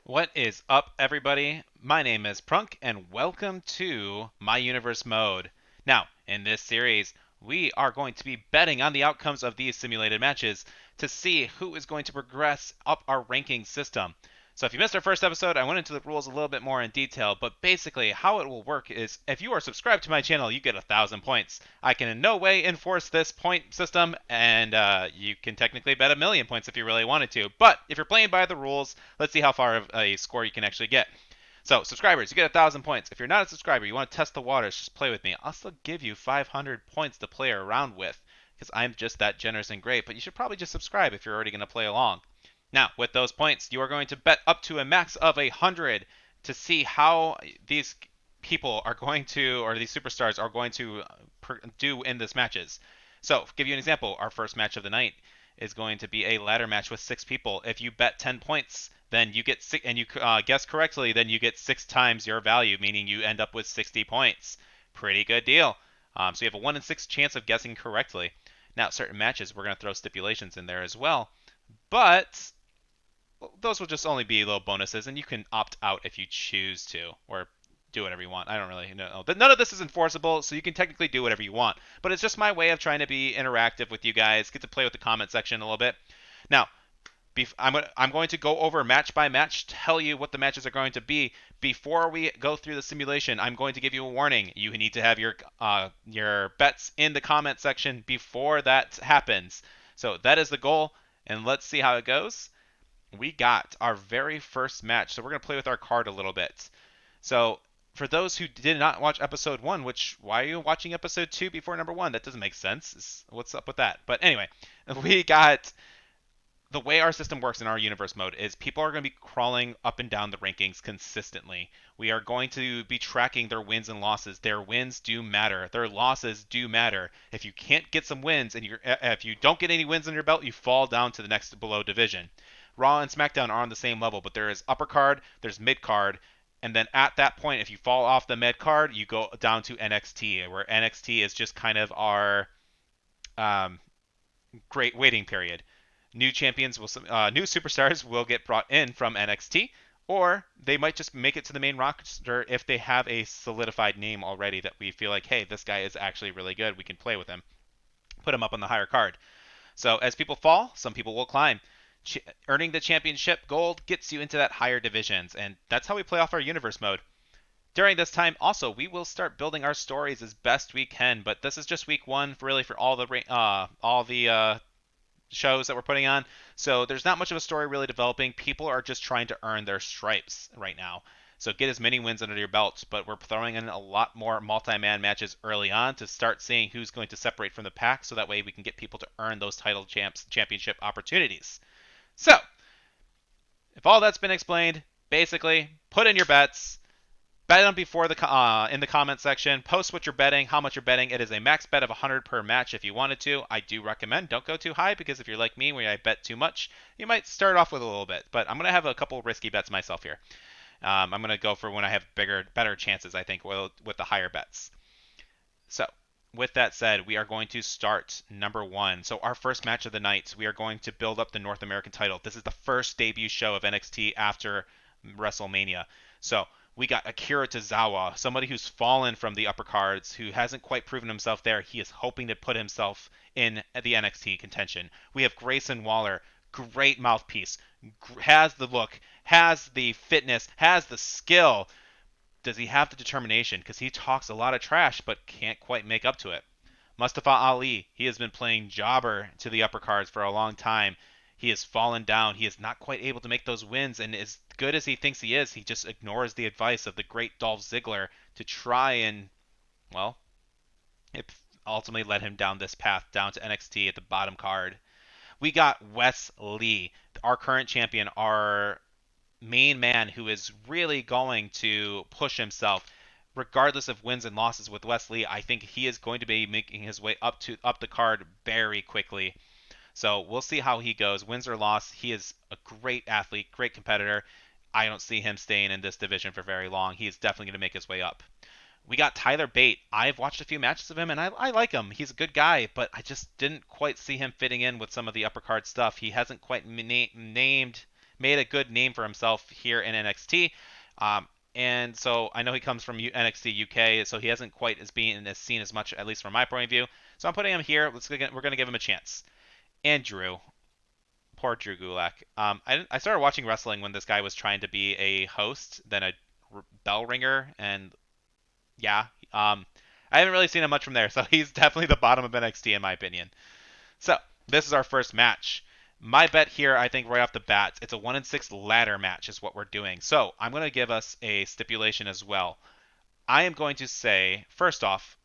What is up, everybody? My name is Prunk, and welcome to My Universe Mode. Now, in this series, we are going to be betting on the outcomes of these simulated matches to see who is going to progress up our ranking system. So if you missed our first episode, I went into the rules a little bit more in detail, but basically how it will work is if you are subscribed to my channel, you get 1,000 points. I can in no way enforce this point system, and you can technically bet 1,000,000 points if you really wanted to. But if you're playing by the rules, let's see how far of a score you can actually get. So subscribers, you get 1,000 points. If you're not a subscriber, you want to test the waters, just play with me. I'll still give you 500 points to play around with because I'm just that generous and great. But you should probably just subscribe if you're already going to play along. Now, with those points, you are going to bet up to a max of 100 to see how these people are going to, or these superstars are going to do in this matches. So, give you an example, our first match of the night is going to be a ladder match with 6 people. If you bet 10 points, then you get six, and you guess correctly, then you get 6 times your value, meaning you end up with 60 points. Pretty good deal. So you have a 1 in 6 chance of guessing correctly. Now, certain matches, we're going to throw stipulations in there as well. But those will just only be little bonuses, and you can opt out if you choose to, or do whatever you want. I don't really know. None of this is enforceable, so you can technically do whatever you want. But it's just my way of trying to be interactive with you guys, get to play with the comment section a little bit. Now, I'm going to go over match by match, tell you what the matches are going to be. Before we go through the simulation, I'm going to give you a warning. You need to have your bets in the comment section before that happens. So that is the goal, and let's see how it goes. We got our very first match. So we're going to play with our card a little bit. So for those who did not watch episode 1, why are you watching episode 2 before number 1? That doesn't make sense. What's up with that? But anyway, we got the way our system works in our universe mode is people are going to be crawling up and down the rankings consistently. We are going to be tracking their wins and losses. Their wins do matter. Their losses do matter. If you can't get some wins and if you don't get any wins on your belt, you fall down to the next below division. Raw and SmackDown are on the same level, but there is upper card, there's mid card, and then at that point, if you fall off the mid card, you go down to NXT, where NXT is just kind of our great waiting period. New superstars will get brought in from NXT, or they might just make it to the main roster if they have a solidified name already that we feel like, hey, this guy is actually really good. We can play with him, put him up on the higher card. So as people fall, some people will climb. Earning the championship gold gets you into that higher divisions, and that's how we play off our universe mode. During this time, also, we will start building our stories as best we can, but this is just week 1, really, for all the shows that we're putting on. So there's not much of a story really developing. People are just trying to earn their stripes right now. So get as many wins under your belt, but we're throwing in a lot more multi-man matches early on to start seeing who's going to separate from the pack, so that way we can get people to earn those championship opportunities. So, if all that's been explained, basically, put in your bets, bet them before in the comment section, post what you're betting, how much you're betting. It is a max bet of 100 per match if you wanted to. I do recommend don't go too high, because if you're like me, where I bet too much, you might start off with a little bit. But I'm going to have a couple risky bets myself here. I'm going to go for when I have better chances, I think, with the higher bets. So, with that said, we are going to start number 1. So our first match of the night, we are going to build up the North American title. This is the first debut show of NXT after WrestleMania. So we got Akira Tozawa, somebody who's fallen from the upper cards, who hasn't quite proven himself there. He is hoping to put himself in the NXT contention. We have Grayson Waller, great mouthpiece, has the look, has the fitness, has the skill. Does he have the determination? Because he talks a lot of trash, but can't quite make up to it. Mustafa Ali, he has been playing jobber to the upper cards for a long time. He has fallen down. He is not quite able to make those wins, and as good as he thinks he is, he just ignores the advice of the great Dolph Ziggler to try and, well, it ultimately led him down this path, down to NXT at the bottom card. We got Wes Lee, our current champion, our main man, who is really going to push himself regardless of wins and losses with Wes Lee. I think he is going to be making his way up the card very quickly. So we'll see how he goes. Wins or loss, he is a great athlete, great competitor. I don't see him staying in this division for very long. He is definitely going to make his way up. We got Tyler Bate. I've watched a few matches of him, and I like him. He's a good guy, but I just didn't quite see him fitting in with some of the upper card stuff. He hasn't quite made a good name for himself here in NXT. And so I know he comes from NXT UK, so he hasn't quite as being as seen as much, at least from my point of view. So I'm putting him here. We're going to give him a chance. And Drew. Poor Drew Gulak. I started watching wrestling when this guy was trying to be a host, then a bell ringer, and yeah, I haven't really seen him much from there, so he's definitely the bottom of NXT in my opinion. So this is our first match. My bet here, I think right off the bat, it's a 1-6 ladder match is what we're doing. So I'm going to give us a stipulation as well. I am going to say, first off,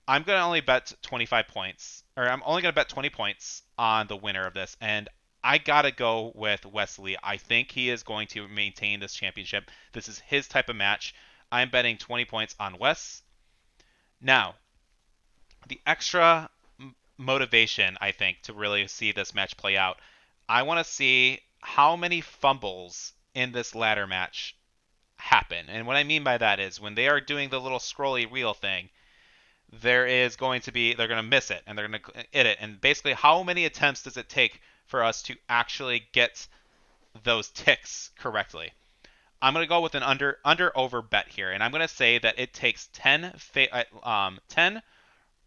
I'm going to only bet 25 points, or I'm only going to bet 20 points on the winner of this, and I got to go with Wesley. I think he is going to maintain this championship. This is his type of match. I'm betting 20 points on Wes. Now, the extra motivation, I think, to really see this match play out, I want to see how many fumbles in this ladder match happen. And what I mean by that is when they are doing the little scrolly reel thing, they're going to miss it and they're going to hit it. And basically, how many attempts does it take for us to actually get those ticks correctly? I'm going to go with an under over bet here, and I'm going to say that it takes 10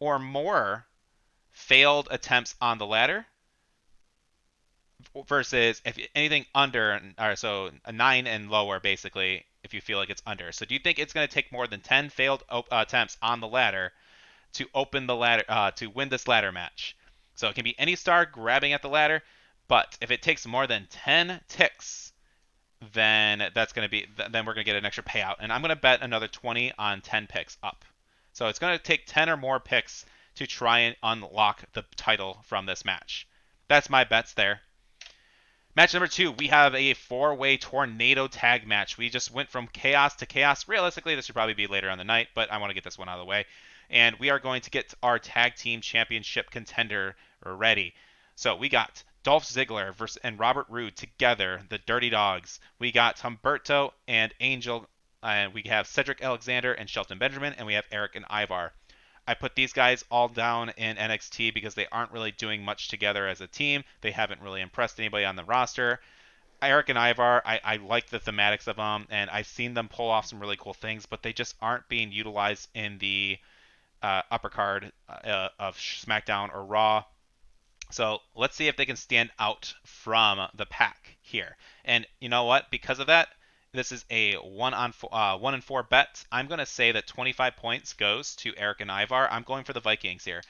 or more failed attempts on the ladder versus if anything under, or so a 9 and lower, basically, if you feel like it's under. So do you think it's going to take more than 10 failed attempts on the ladder to open the ladder to win this ladder match? So it can be any star grabbing at the ladder, but if it takes more than 10 ticks, then then we're going to get an extra payout, and I'm going to bet another 20 on 10 picks up. So it's going to take 10 or more picks to try and unlock the title from this match. That's my bets there. Match number 2, we have a 4-way tornado tag match. We just went from chaos to chaos. Realistically, this should probably be later on the night, but I want to get this one out of the way. And we are going to get our tag team championship contender ready. So we got Dolph Ziggler and Robert Roode together, the Dirty Dogs. We got Humberto and Angel, and we have Cedric Alexander and Shelton Benjamin, and we have Eric and Ivar. I put these guys all down in NXT because they aren't really doing much together as a team. They haven't really impressed anybody on the roster. Eric and Ivar, I like the thematics of them, and I've seen them pull off some really cool things, but they just aren't being utilized in the upper card of SmackDown or Raw. So let's see if they can stand out from the pack here. And you know what? Because of that, this is a 1-4 bet. I'm going to say that 25 points goes to Eric and Ivar. I'm going for the Vikings here.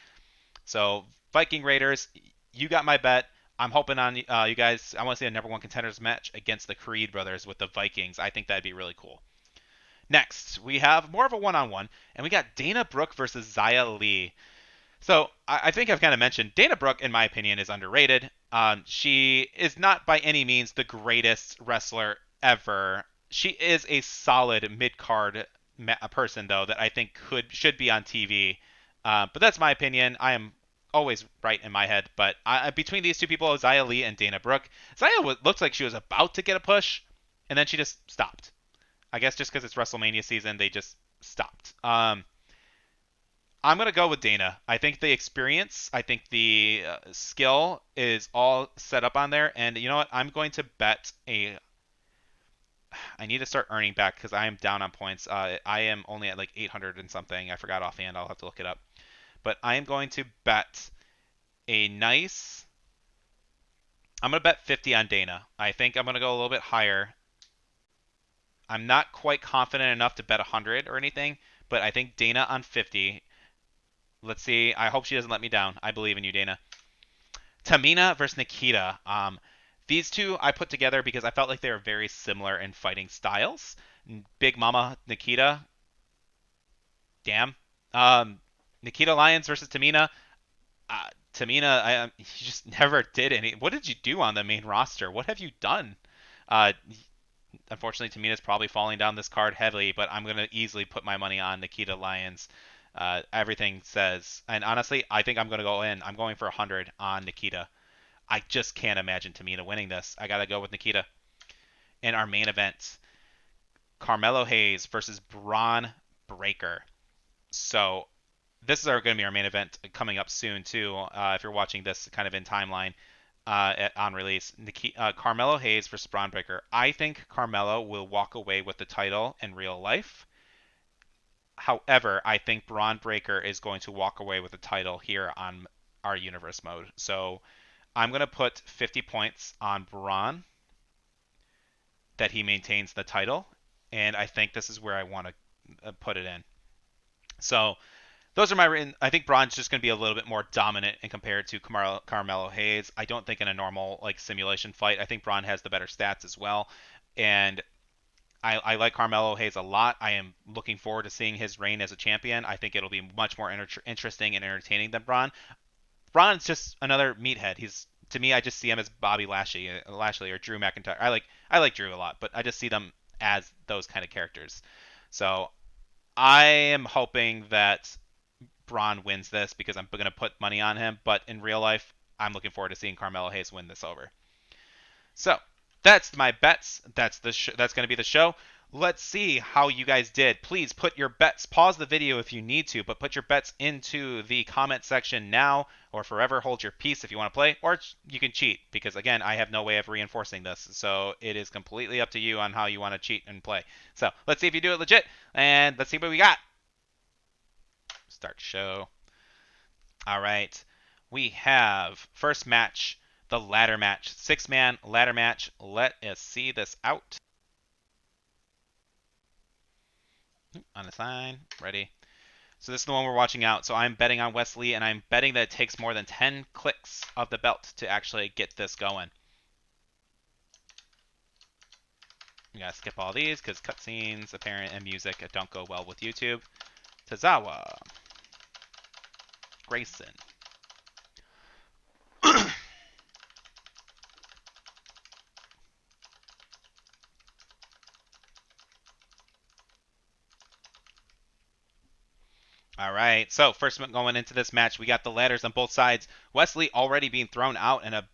So Viking Raiders, you got my bet. I'm hoping on you guys. I want to see a number 1 contenders match against the Creed brothers with the Vikings. I think that'd be really cool. Next, we have more of a one-on-one, and we got Dana Brooke versus Xia Li. So I think I've kind of mentioned Dana Brooke, in my opinion, is underrated. She is not by any means the greatest wrestler ever. She is a solid mid-card person, though, that I think should be on TV. But that's my opinion. I am always right in my head. But between these two people, Xia Li and Dana Brooke, Xia looks like she was about to get a push, and then she just stopped. I guess just because it's WrestleMania season, they just stopped. I'm going to go with Dana. I think the experience, I think the skill is all set up on there. And you know what? I'm going to bet I need to start earning back because I am down on points. I am only at like 800 and something. I forgot offhand. I'll have to look it up. But I am going to bet I'm going to bet 50 on Dana. I think I'm going to go a little bit higher. I'm not quite confident enough to bet 100 or anything, but I think Dana on 50. Let's see. I hope she doesn't let me down. I believe in you, Dana. Tamina versus Nikita. These two I put together because I felt like they were very similar in fighting styles. Big Mama Nikita. Damn. Nikita Lyons versus Tamina. Tamina, you just never did any. What did you do on the main roster? What have you done? Unfortunately, Tamina's probably falling down this card heavily, but I'm going to easily put my money on Nikita Lyons. Everything says, and honestly, I think I'm going to go in. I'm going for 100 on Nikita. I just can't imagine Tamina winning this. I got to go with Nikita. In our main event, Carmelo Hayes versus Braun Breaker. So this is going to be our main event coming up soon, too, if you're watching this kind of in timeline. on release. Carmelo Hayes versus Braun Breaker. I think Carmelo will walk away with the title in real life. However, I think Braun Breaker is going to walk away with the title here on our universe mode. So I'm going to put 50 points on Braun that he maintains the title, and I think this is where I want to put it in. So those are my. I think Braun's just going to be a little bit more dominant in compared to Carmelo Hayes. I don't think in a normal like simulation fight. I think Braun has the better stats as well, and I like Carmelo Hayes a lot. I am looking forward to seeing his reign as a champion. I think it'll be much more interesting and entertaining than Braun. Braun's just another meathead. He's to me, I just see him as Bobby Lashley or Drew McIntyre. I like Drew a lot, but I just see them as those kind of characters. So I am hoping that Braun wins this because I'm going to put money on him. But in real life, I'm looking forward to seeing Carmelo Hayes win this over. So that's my bets. That's going to be the show. Let's see how you guys did. Please put your bets. Pause the video if you need to, but put your bets into the comment section now or forever hold your peace if you want to play, or you can cheat because, again, I have no way of reinforcing this. So it is completely up to you on how you want to cheat and play. So let's see if you do it legit, and let's see what we got. Start show. All right. We have first match, the ladder match. 6-man ladder match. Let us see this out. On the sign. Ready. So this is the one we're watching out. So I'm betting on Wesley, and I'm betting that it takes more than 10 clicks of the belt to actually get this going. You gotta skip all these because cutscenes, apparent, and music don't go well with YouTube. Tozawa. Grayson. All right, so first going into this match, we got the ladders on both sides. Wesley already being thrown out, and it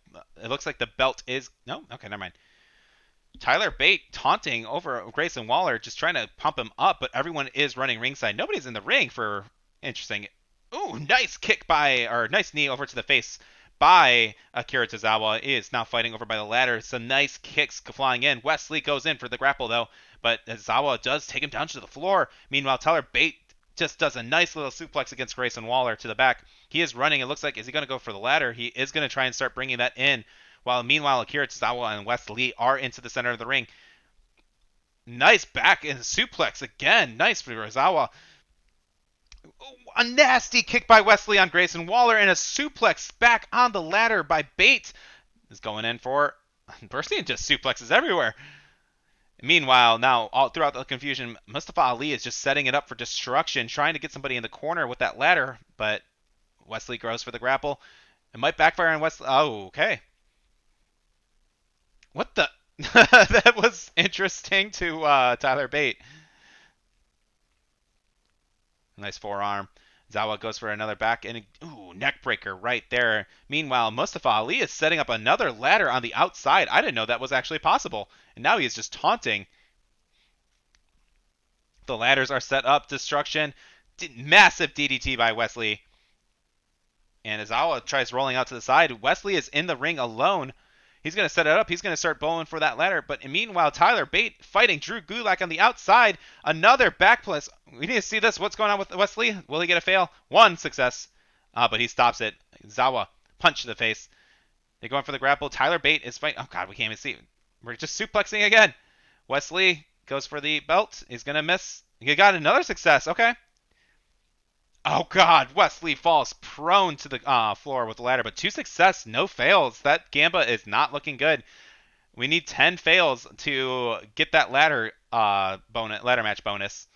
looks like the belt is... No? Okay, never mind. Tyler Bate taunting over Grayson Waller, just trying to pump him up, but everyone is running ringside. Nobody's in the ring for... Interesting. Ooh, nice kick nice knee over to the face by Akira Tozawa. Is now fighting over by the ladder. Some nice kicks flying in. Wesley goes in for the grapple, though, but Tozawa does take him down to the floor. Meanwhile, Tyler Bate just does a nice little suplex against Grayson Waller to the back. He is running. It looks like, is he going to go for the ladder? He is going to try and start bringing that in. Meanwhile, Akira Tozawa and Wesley are into the center of the ring. Nice back and suplex again. Nice for Tozawa. A nasty kick by Wesley on Grayson Waller, and a suplex back on the ladder by Bate. Is going in for... We're seeing just suplexes everywhere. Meanwhile, now, all throughout the confusion, Mustafa Ali is just setting it up for destruction, trying to get somebody in the corner with that ladder, but Wesley goes for the grapple. It might backfire on Wesley. Oh, okay. What the? That was interesting to Tyler Bate. Nice forearm. Zawa goes for another back, and ooh, neck breaker right there. Meanwhile, Mustafa Ali is setting up another ladder on the outside. I didn't know that was actually possible. And now he is just taunting. The ladders are set up. Destruction. Massive DDT by Wesley. And as Zawa tries rolling out to the side, Wesley is in the ring alone. He's going to set it up. He's going to start bowling for that ladder. But meanwhile, Tyler Bate fighting Drew Gulak on the outside. Another back plus. We need to see this. What's going on with Wesley? Will he get a fail? One success. But he stops it. Zawa, punch to the face. They're going for the grapple. Tyler Bate is fighting. Oh, God, we can't even see. We're just suplexing again. Wesley goes for the belt. He's going to miss. He got another success. Okay. Oh, God. Wesley falls prone to the floor with the ladder. But 2 success, no fails. That Gamba is not looking good. We need 10 fails to get that ladder match bonus.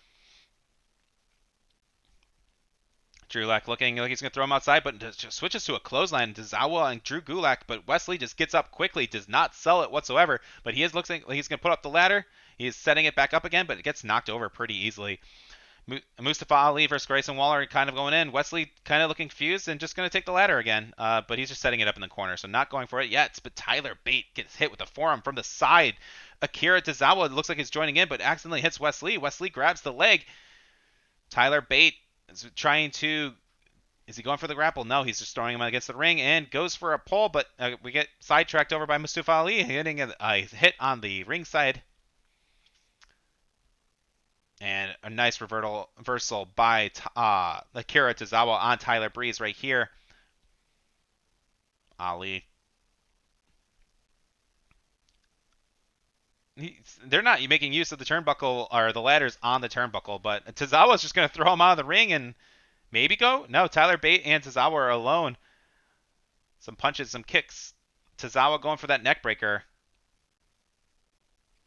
Drew Gulak looking like he's going to throw him outside, but just switches to a clothesline to Zawa and Drew Gulak. But Wesley just gets up quickly, does not sell it whatsoever. But he looks like he's going to put up the ladder. He is setting it back up again, but it gets knocked over pretty easily. Mustafa Ali versus Grayson Waller kind of going in. Wesley kind of looking confused and just going to take the ladder again. But he's just setting it up in the corner, so not going for it yet. But Tyler Bate gets hit with a forearm from the side. Akira Tozawa looks like he's joining in, but accidentally hits Wesley. Wesley grabs the leg. Tyler Bate is trying to Is he going for the grapple? No, he's just throwing him against the ring and goes for a pull, but we get sidetracked over by Mustafa Ali, hitting a hit on the ringside. And a nice reversal by Akira Tozawa on Tyler Breeze right here. Ali. They're not making use of the turnbuckle or the ladders on the turnbuckle, but Tozawa's just going to throw him out of the ring and maybe go? No, Tyler Bate and Tozawa are alone. Some punches, some kicks. Tozawa going for that neck breaker.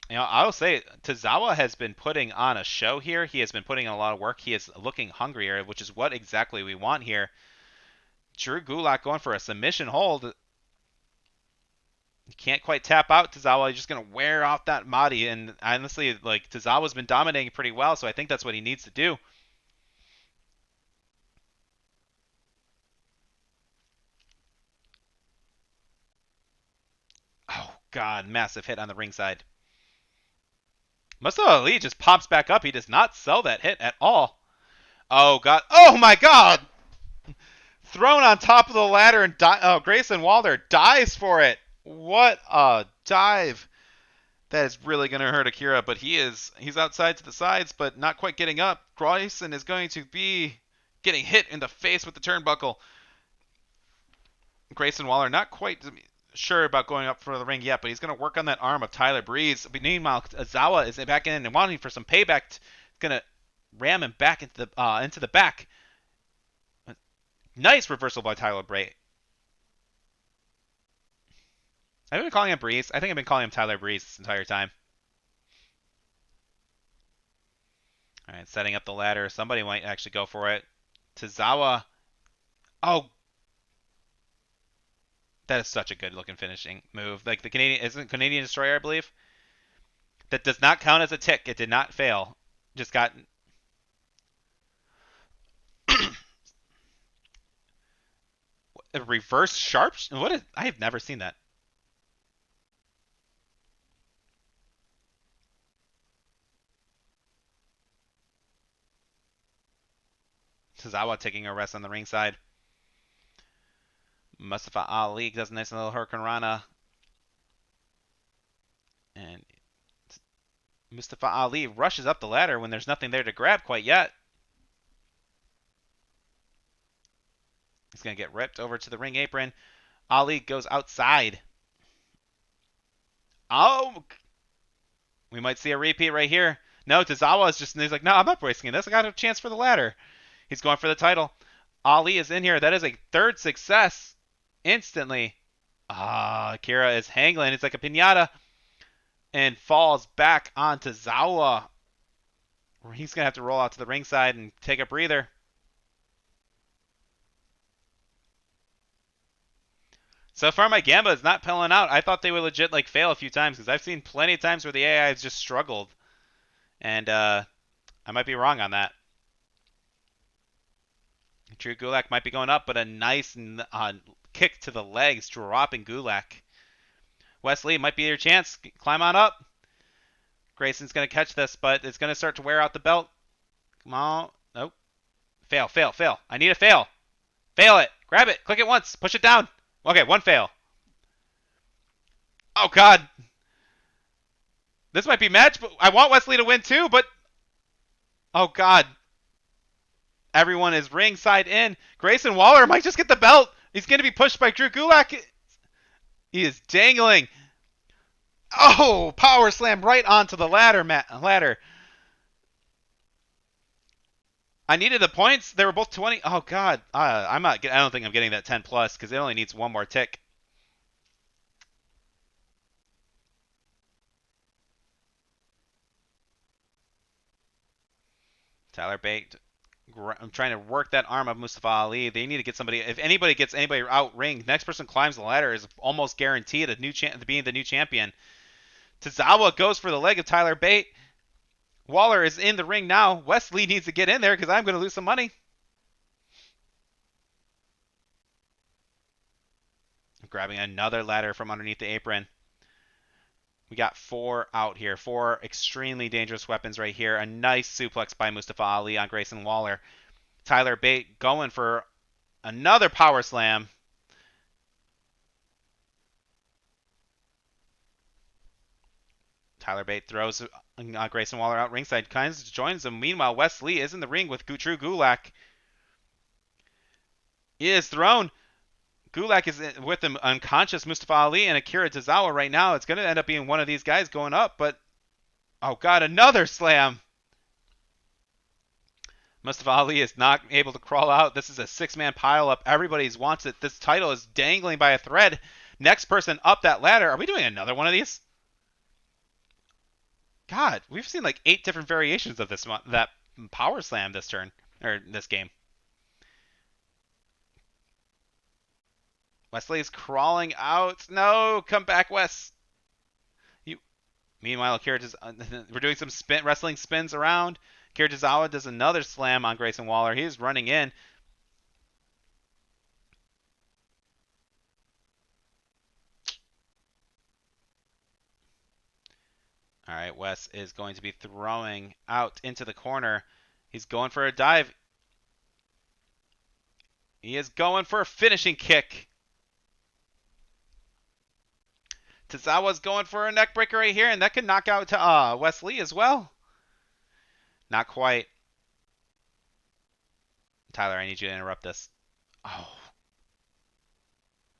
I'll say Tozawa has been putting on a show here. He has been putting in a lot of work. He is looking hungrier, which is what exactly we want here. Drew Gulak going for a submission hold. You can't quite tap out Tozawa. He's just going to wear off that Mahdi. And honestly, like, Tozawa's been dominating pretty well, so I think that's what he needs to do. Oh, God. Massive hit on the ringside. Mustafa Ali just pops back up. He does not sell that hit at all. Oh, God. Oh, my God. Thrown on top of the ladder, and Grayson Waller dives for it. What a dive. That is really going to hurt Akira, but he's outside to the sides, but not quite getting up. Grayson is going to be getting hit in the face with the turnbuckle. Grayson Waller not quite sure about going up for the ring yet, but he's going to work on that arm of Tyler Breeze. Meanwhile, Azawa is back in and wanting for some payback. He's going to ram him back into the back. Nice reversal by Tyler Bate. I've been calling him Breeze. I think I've been calling him Tyler Breeze this entire time. All right, setting up the ladder. Somebody might actually go for it. Tozawa. Oh. That is such a good looking finishing move. Like the Canadian Destroyer, I believe. That does not count as a tick. It did not fail. Just got a reverse sharp. What is? I have never seen that. Tozawa taking a rest on the ringside. Mustafa Ali does a nice little Hurricane Rana. And Mustafa Ali rushes up the ladder when there's nothing there to grab quite yet. He's going to get ripped over to the ring apron. Ali goes outside. Oh! We might see a repeat right here. No, Tozawa is just, he's like, no, I'm not risking this. I got a chance for the ladder. He's going for the title. Ali is in here. That is a third success. Instantly. Akira is hangling. It's like a piñata. And falls back onto Tozawa. He's going to have to roll out to the ringside and take a breather. So far, my Gamba is not pelling out. I thought they would legit like fail a few times because I've seen plenty of times where the AI has just struggled. And I might be wrong on that. Drew Gulak might be going up, but a nice kick to the legs, dropping Gulak. Wesley might be your chance. Climb on up. Grayson's going to catch this, but it's going to start to wear out the belt. Come on. Nope. Fail, fail, fail. I need a fail. Fail it. Grab it. Click it once. Push it down. Okay, one fail. Oh, God. This might be match, but I want Wesley to win too, but... Oh, God. Everyone is ringside in. Grayson Waller might just get the belt. He's going to be pushed by Drew Gulak. He is dangling. Oh, power slam right onto the ladder. I needed the points. They were both 20. Oh, God. I don't think I'm getting that 10 plus because it only needs one more tick. Tyler Bate. I'm trying to work that arm of Mustafa Ali. They need to get somebody. If anybody gets anybody out ring, next person climbs the ladder is almost guaranteed being the new champion. Tozawa goes for the leg of Tyler Bate. Waller is in the ring now. Wesley needs to get in there because I'm going to lose some money. Grabbing another ladder from underneath the apron. We got 4 out here. 4 extremely dangerous weapons right here. A nice suplex by Mustafa Ali on Grayson Waller. Tyler Bate going for Another power slam. Tyler Bate throws Grayson Waller out ringside. Kynes joins him. Meanwhile, Wes Lee is in the ring with Drew Gulak. He is thrown. Gulak is with him, unconscious Mustafa Ali and Akira Tozawa right now. It's going to end up being one of these guys going up, but oh god, another slam. Mustafa Ali is not able to crawl out. This is a six-man pile-up. Everybody wants it. This title is dangling by a thread. Next person up that ladder. Are we doing another one of these? God, we've seen like 8 different variations of that power slam this turn or this game. Wesley's crawling out. No, come back, Wes. Meanwhile, we're doing some wrestling spins around. Kirijizawa does another slam on Grayson Waller. He's running in. All right, Wes is going to be throwing out into the corner. He's going for a dive. He is going for a finishing kick. Tozawa's going for a neckbreaker right here, and that could knock out Wes Lee as well. Not quite. Tyler, I need you to interrupt this. Oh.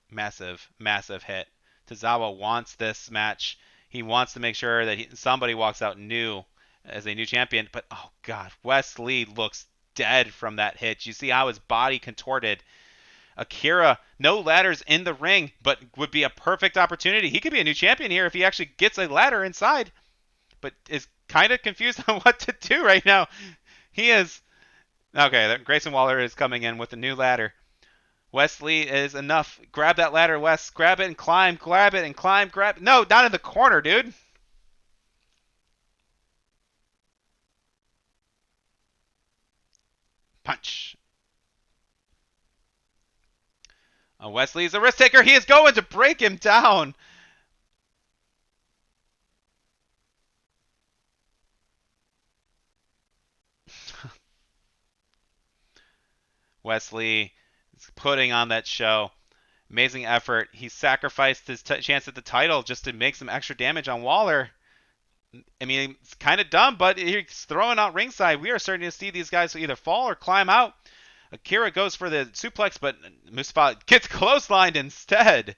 Massive, massive hit. Tozawa wants this match. He wants to make sure that somebody walks out new as a new champion. But, oh, God, Wes Lee looks dead from that hit. You see how his body contorted. Akira, no ladders in the ring, but would be a perfect opportunity. He could be a new champion here if he actually gets a ladder inside, but is kind of confused on what to do right now. He is. Okay, Grayson Waller is coming in with a new ladder. Wes Lee is enough. Grab that ladder, Wes. Grab it and climb. Grab it and climb. Grab. No, not in the corner, dude. Punch. Wes Lee's a risk taker. He is going to break him down. Wes Lee is putting on that show. Amazing effort. He sacrificed his chance at the title just to make some extra damage on Waller. I mean, it's kind of dumb, but he's throwing out ringside. We are starting to see these guys either fall or climb out. Akira goes for the suplex, but Mustafa gets clotheslined instead.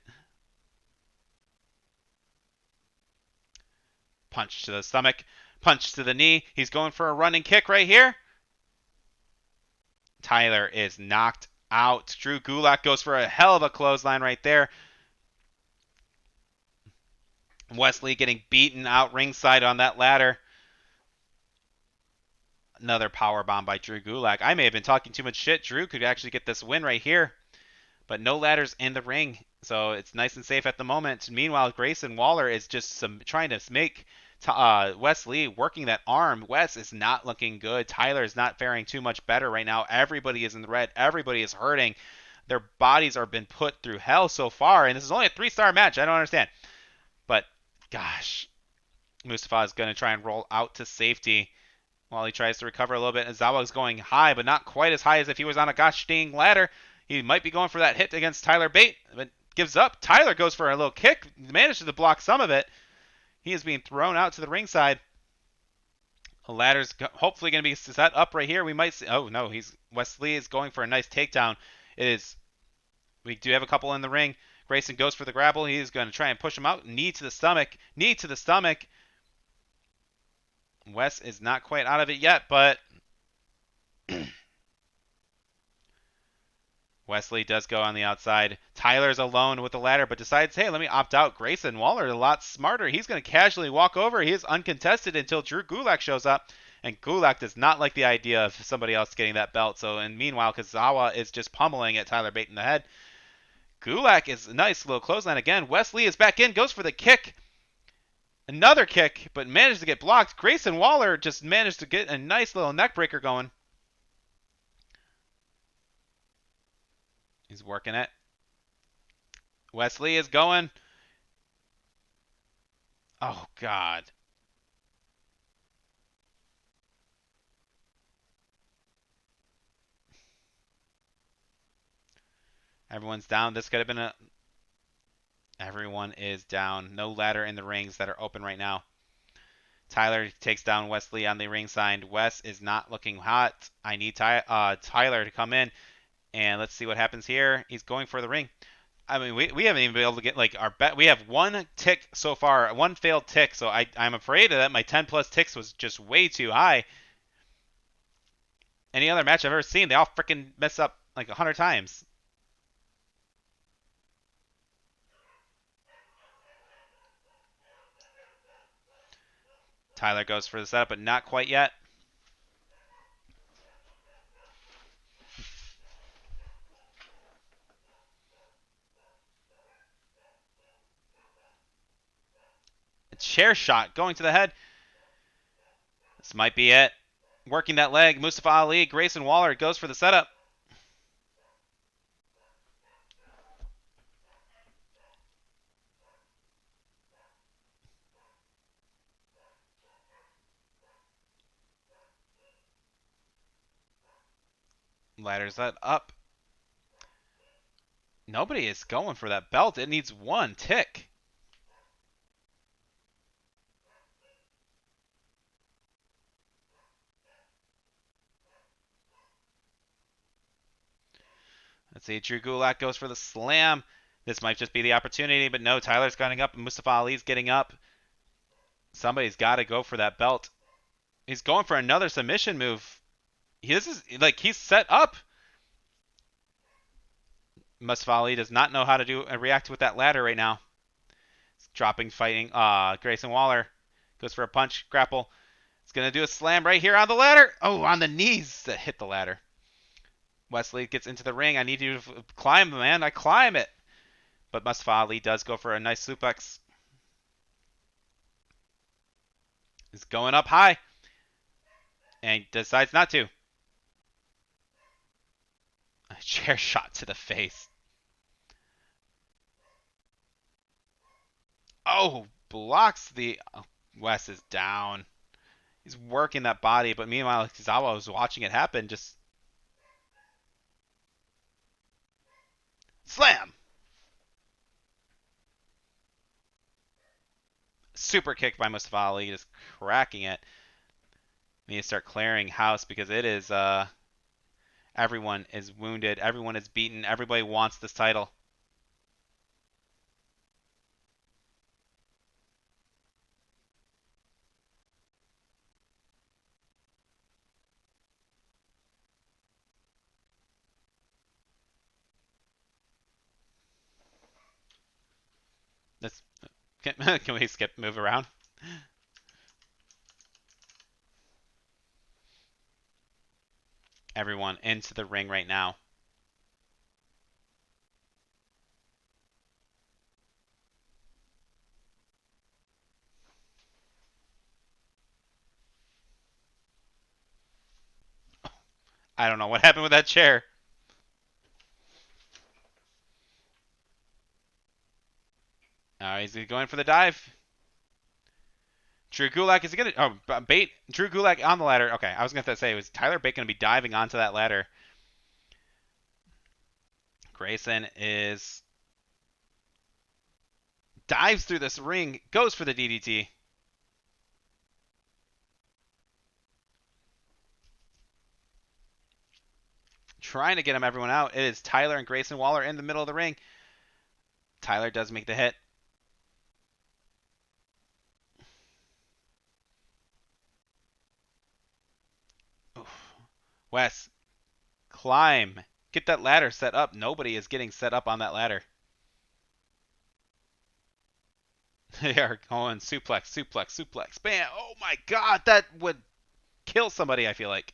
Punch to the stomach. Punch to the knee. He's going for a running kick right here. Tyler is knocked out. Drew Gulak goes for a hell of a clothesline right there. Wes Lee getting beaten out ringside on that ladder. Another power bomb by Drew Gulak. I may have been talking too much shit. Drew could actually get this win right here. But no ladders in the ring. So it's nice and safe at the moment. Meanwhile, Grayson Waller is just trying to make Wes Lee working that arm. Wes is not looking good. Tyler is not faring too much better right now. Everybody is in the red. Everybody is hurting. Their bodies are been put through hell so far. And this is only a 3-star match. I don't understand. But, gosh. Mustafa is going to try and roll out to safety while he tries to recover a little bit. Zawa is going high, but not quite as high as if he was on a gosh dang ladder. He might be going for that hit against Tyler Bate, but gives up. Tyler goes for a little kick, manages to block some of it. He is being thrown out to the ringside. The ladder's hopefully going to be set up right here. We might see. Oh no, Wes Lee is going for a nice takedown. It is. We do have a couple in the ring. Grayson goes for the grapple. He is going to try and push him out. Knee to the stomach. Knee to the stomach. Wes is not quite out of it yet, but Wes Lee does go on the outside. Tyler's alone with the ladder, but decides, hey, let me opt out. Grayson Waller a lot smarter. He's going to casually walk over. He is uncontested until Drew Gulak shows up. And Gulak does not like the idea of somebody else getting that belt. So, and meanwhile, Kazawa is just pummeling at Tyler Bate in the head. Gulak is a nice little clothesline again. Wes Lee is back in, goes for the kick. Another kick, but managed to get blocked. Grayson Waller just managed to get a nice little neck breaker going. He's working it. Wes Lee is going. Oh, God. Everyone's down. This could have been a... Everyone is down. No ladder in the rings that are open right now. Tyler takes down Wesley on the ring side. Wes is not looking hot. I need Tyler to come in. And let's see what happens here. He's going for the ring. I mean, we haven't even been able to get like our bet. We have one tick so far, one failed tick. So I'm afraid that my 10 plus ticks was just way too high. Any other match I've ever seen, they all freaking mess up like 100 times. Tyler goes for the setup, but not quite yet. A chair shot going to the head. This might be it. Working that leg. Mustafa Ali, Grayson Waller goes for the setup. Ladders that up. Nobody is going for that belt. It needs one tick. Let's see. Drew Gulak goes for the slam. This might just be the opportunity, but no. Tyler's getting up, and Mustafa Ali's getting up. Somebody's got to go for that belt. He's going for another submission move. This is like he's set up. Mustafa Ali does not know how to react with that ladder right now. He's dropping, fighting. Grayson Waller goes for a punch, grapple. He's gonna do a slam right here on the ladder. Oh, on the knees that hit the ladder. Wesley gets into the ring. I need you to climb, man. I climb it. But Mustafa Ali does go for a nice suplex. He's going up high. And decides not to. A chair shot to the face. Oh, blocks the... Oh, Wes is down. He's working that body, but meanwhile, Kizawa was watching it happen. Just... Slam! Super kick by Mustafa Ali, just cracking it. We need to start clearing house because it is... Everyone is wounded. Everyone is beaten. Everybody wants this title. Let's, can we move around? Everyone into the ring right now. I don't know what happened with that chair. He's going for the dive. Drew Gulak is going to... Oh, bait. Drew Gulak on the ladder. Okay, I was going to say, was Tyler Bate going to be diving onto that ladder? Grayson is... Dives through this ring. Goes for the DDT. Trying to get everyone out. It is Tyler and Grayson Waller in the middle of the ring. Tyler does make the hit. Oof. Wes, climb. Get that ladder set up. Nobody is getting set up on that ladder. They are going suplex, suplex, suplex. Bam. Oh my god, that would kill somebody, I feel like.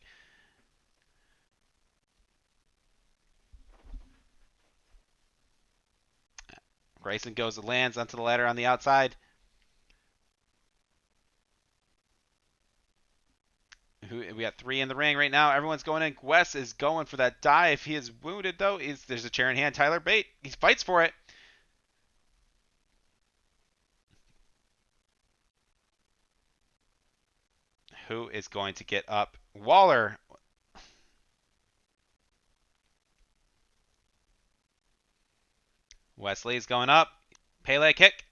Grayson goes and lands onto the ladder on the outside. We got 3 in the ring right now. Everyone's going in. Wes is going for that dive. He is wounded, though. There's a chair in hand. Tyler Bate. He fights for it. Who is going to get up? Waller. Wesley's going up. Pele kick.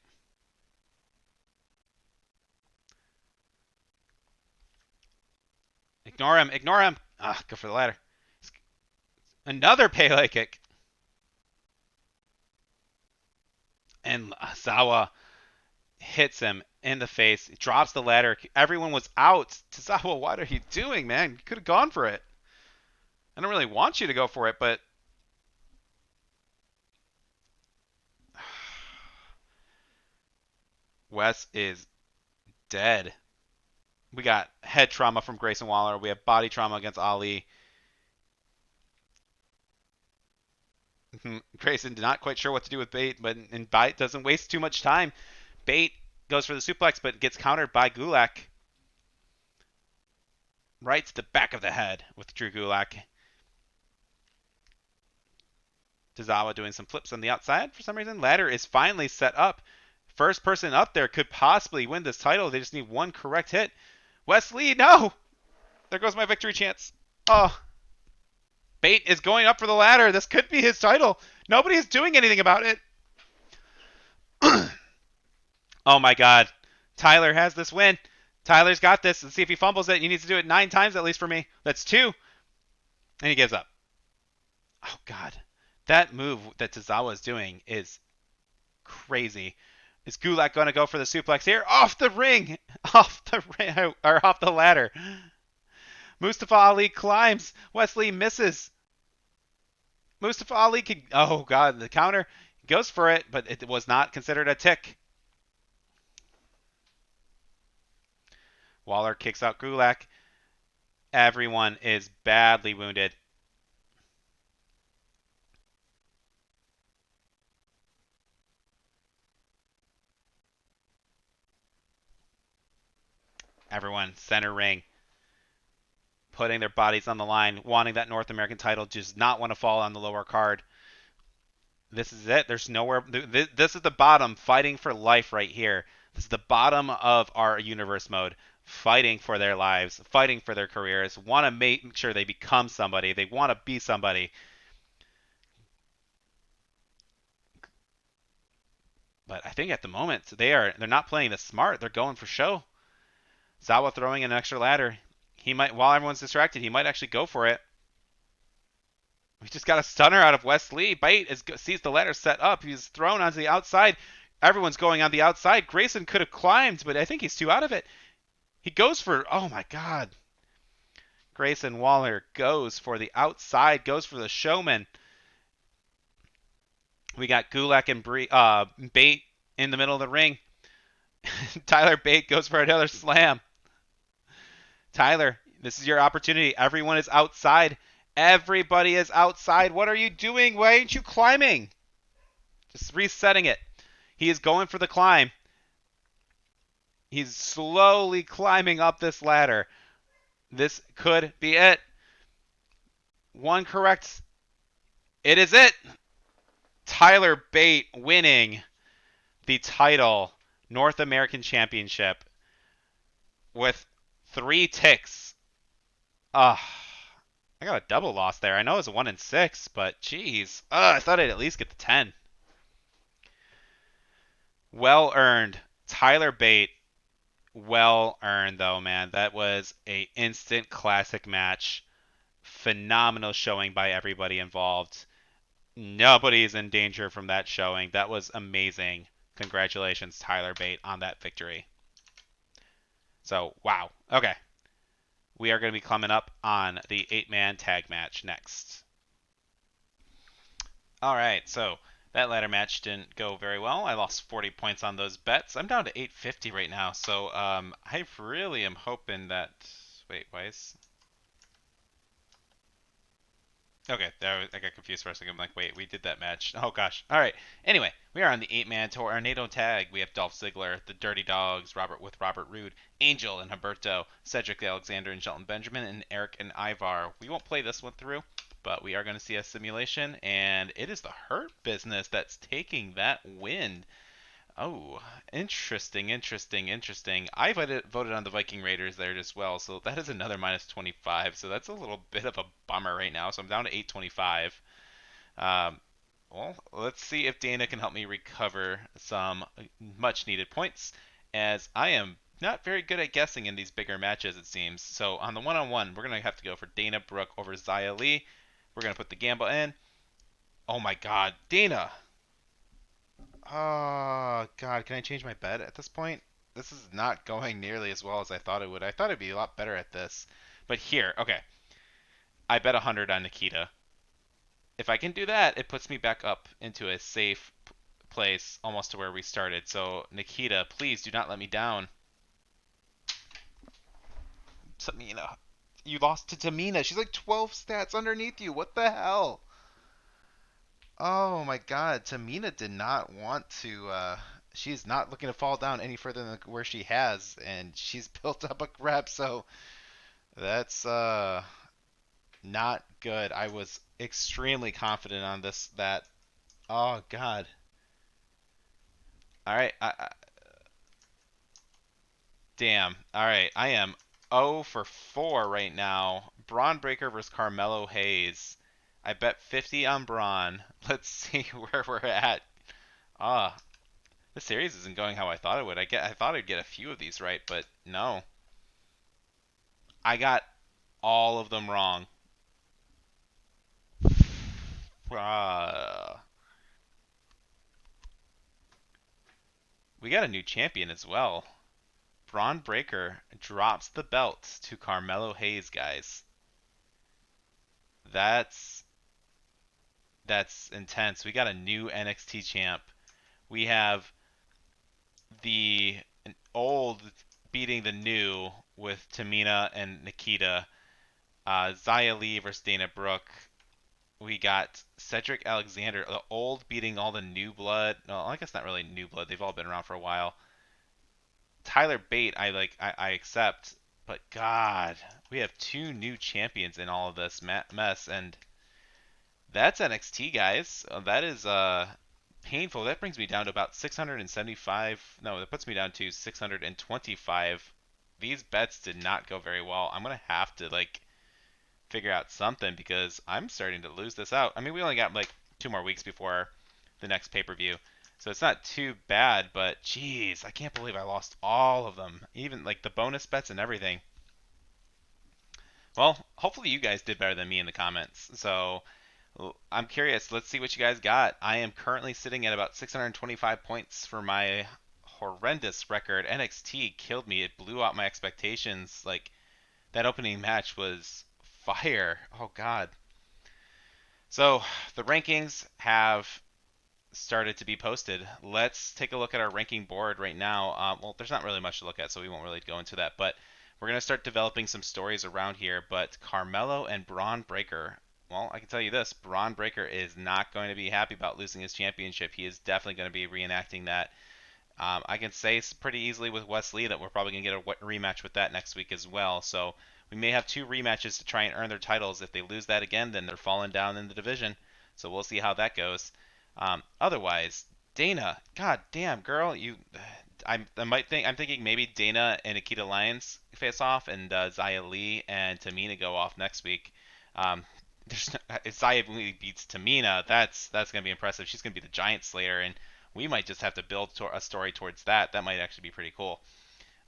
Ignore him. Ignore him. Ah, go for the ladder. Another Pele kick. And Zawa hits him in the face. He drops the ladder. Everyone was out. Zawa, what are you doing, man? You could have gone for it. I don't really want you to go for it, but Wes is dead. We got head trauma from Grayson Waller. We have body trauma against Ali. Grayson not quite sure what to do with Bate, but and Bate doesn't waste too much time. Bate goes for the suplex, but gets countered by Gulak. Right to the back of the head with Drew Gulak. Tozawa doing some flips on the outside for some reason. Ladder is finally set up. First person up there could possibly win this title. They just need one correct hit. Wesley, no! There goes my victory chance. Oh. Bate is going up for the ladder. This could be his title. Nobody's doing anything about it. Oh my god. Tyler has this win. Tyler's got this. Let's see if he fumbles it. He needs to do it 9 times at least for me. That's 2. And he gives up. Oh god. That move that Tozawa is doing is crazy. Is Gulak going to go for the suplex here? Off the ring! Off the ring, or off the ladder. Mustafa Ali climbs. Wesley misses. Mustafa Ali could... Oh, God, the counter. He goes for it, but it was not considered a tick. Waller kicks out Gulak. Everyone is badly wounded. Everyone, center ring. Putting their bodies on the line, wanting that North American title, just not want to fall on the lower card. This is it. There's nowhere. This is the bottom, fighting for life right here. This is the bottom of our universe mode, fighting for their lives, fighting for their careers, want to make sure they become somebody. They want to be somebody. But I think at the moment they're not playing this smart. They're going for show. Zawa throwing an extra ladder. He might, while everyone's distracted, he might actually go for it. We just got a stunner out of Wesley. Bate sees the ladder set up. He's thrown onto the outside. Everyone's going on the outside. Grayson could have climbed, but I think he's too out of it. He goes for, oh my god. Grayson Waller goes for the outside, goes for the showman. We got Gulak and Bate in the middle of the ring. Tyler Bate goes for another slam. Tyler, this is your opportunity. Everyone is outside. Everybody is outside. What are you doing? Why aren't you climbing? Just resetting it. He is going for the climb. He's slowly climbing up this ladder. This could be it. One correct. It is it. Tyler Bate winning the title, North American Championship, with 3 ticks. I got a double loss there. I know it was a 1 in 6, but geez. I thought I'd at least get the 10. Well earned. Tyler Bate. Well earned, though, man. That was a instant classic match. Phenomenal showing by everybody involved. Nobody is in danger from that showing. That was amazing. Congratulations, Tyler Bate, on that victory. So, wow. Okay. We are going to be coming up on the 8-man tag match next. All right, so that ladder match didn't go very well. I lost 40 points on those bets. I'm down to 850 right now, so I really am hoping that... Wait, why is... Okay, I got confused for a second. I'm like, wait, we did that match. Oh, gosh. All right. Anyway, we are on the 8-man tornado tag. We have Dolph Ziggler, the Dirty Dogs, Robert Roode, Angel and Humberto, Cedric Alexander and Shelton Benjamin, and Eric and Ivar. We won't play this one through, but we are going to see a simulation, and it is the Hurt Business that's taking that win. Oh, interesting. I voted on the Viking Raiders there as well, so that is another minus 25. So that's a little bit of a bummer right now. So I'm down to 825. Well, let's see if Dana can help me recover some much needed points, as I am not very good at guessing in these bigger matches, it seems. So on the one-on-one, we're going to have to go for Dana Brooke over Xia Li. We're going to put the gamble in. Oh my god, Dana! Oh god, can I change my bet at this point? This is not going nearly as well as I thought it would. I thought it'd be a lot better at this. But here, okay. I bet 100 on Nikita. If I can do that, it puts me back up into a safe place almost to where we started. So, Nikita, please do not let me down. Tamina. You lost to Tamina. She's like 12 stats underneath you. What the hell? Oh my god. Tamina did not want to. She's not looking to fall down any further than where she has. And she's built up a rep. So, that's not good. I was extremely confident on this. Oh god. All right. Damn. All right. I am 0 for 4 right now. Braun Breaker versus Carmelo Hayes. I bet 50 on Braun. Let's see where we're at. Ah, this series isn't going how I thought it would. I thought I'd get a few of these right, but no. I got all of them wrong. Ah. We got a new champion as well. Braun Breaker drops the belt to Carmelo Hayes, guys. That's that's intense. We got a new NXT champ. We have the old beating the new with Tamina and Nikita. Xia Li versus Dana Brooke. We got Cedric Alexander, the old beating all the new blood. No, I guess not really new blood. They've all been around for a while. Tyler Bate, I accept, but God, we have two new champions in all of this mess, and that's NXT, guys. That is painful. That brings me down to about 675. No, that puts me down to 625. These bets did not go very well. I'm gonna have to like figure out something because I'm starting to lose this out. I mean, we only got like 2 more weeks before the next pay-per-view, so it's not too bad. But geez, I can't believe I lost all of them, even like the bonus bets and everything. Well, hopefully you guys did better than me in the comments. So I'm curious. Let's see what you guys got. I am currently sitting at about 625 points for my horrendous record. NXT killed me. It blew out my expectations. Like that opening match was fire. Oh God. So the rankings have started to be posted. Let's take a look at our ranking board right now. Well, there's not really much to look at, so we won't really go into that. But we're going to start developing some stories around here. But Carmelo and Braun Breaker. Well, I can tell you this. Braun Breaker is not going to be happy about losing his championship. He is definitely going to be reenacting that. I can say pretty easily with Wesley that we're probably going to get a rematch with that next week as well. So we may have two rematches to try and earn their titles. If they lose that again, then they're falling down in the division. So we'll see how that goes. Otherwise, Dana, god damn girl, I'm thinking maybe Dana and Nikita Lyons face off, and Xia Li and Tamina go off next week. If Xia Li beats Tamina, that's gonna be impressive. She's gonna be the Giant Slayer, and we might just have to build a story towards that. That might actually be pretty cool.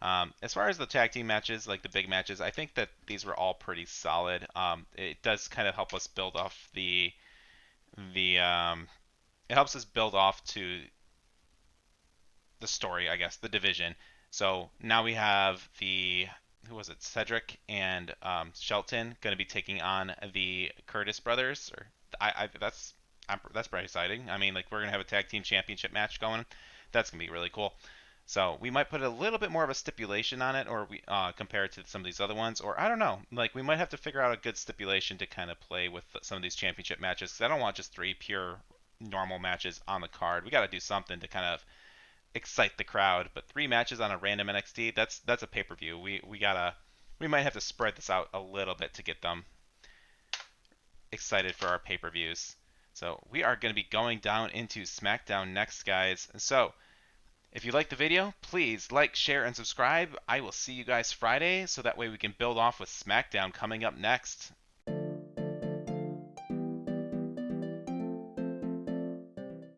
As far as the tag team matches, like the big matches, I think that these were all pretty solid. It does kind of help us build off the it helps us build off to the story, I guess, the division. So now we have who was it, Cedric and Shelton going to be taking on the Curtis brothers. Or that's pretty exciting. I mean, like we're gonna have a tag team championship match going. That's gonna be really cool. So we might put a little bit more of a stipulation on it, or we compare it to some of these other ones, or I don't know. Like we might have to figure out a good stipulation to kind of play with some of these championship matches. Because I don't want just 3 pure normal matches on the card. We got to do something to kind of excite the crowd. But 3 matches on a random NXT, that's a pay-per-view. We might have to spread this out a little bit to get them excited for our pay-per-views. So we are going to be going down into SmackDown next, guys. So if you like the video, please like, share, and subscribe. I will see you guys Friday, so that way we can build off with SmackDown coming up next.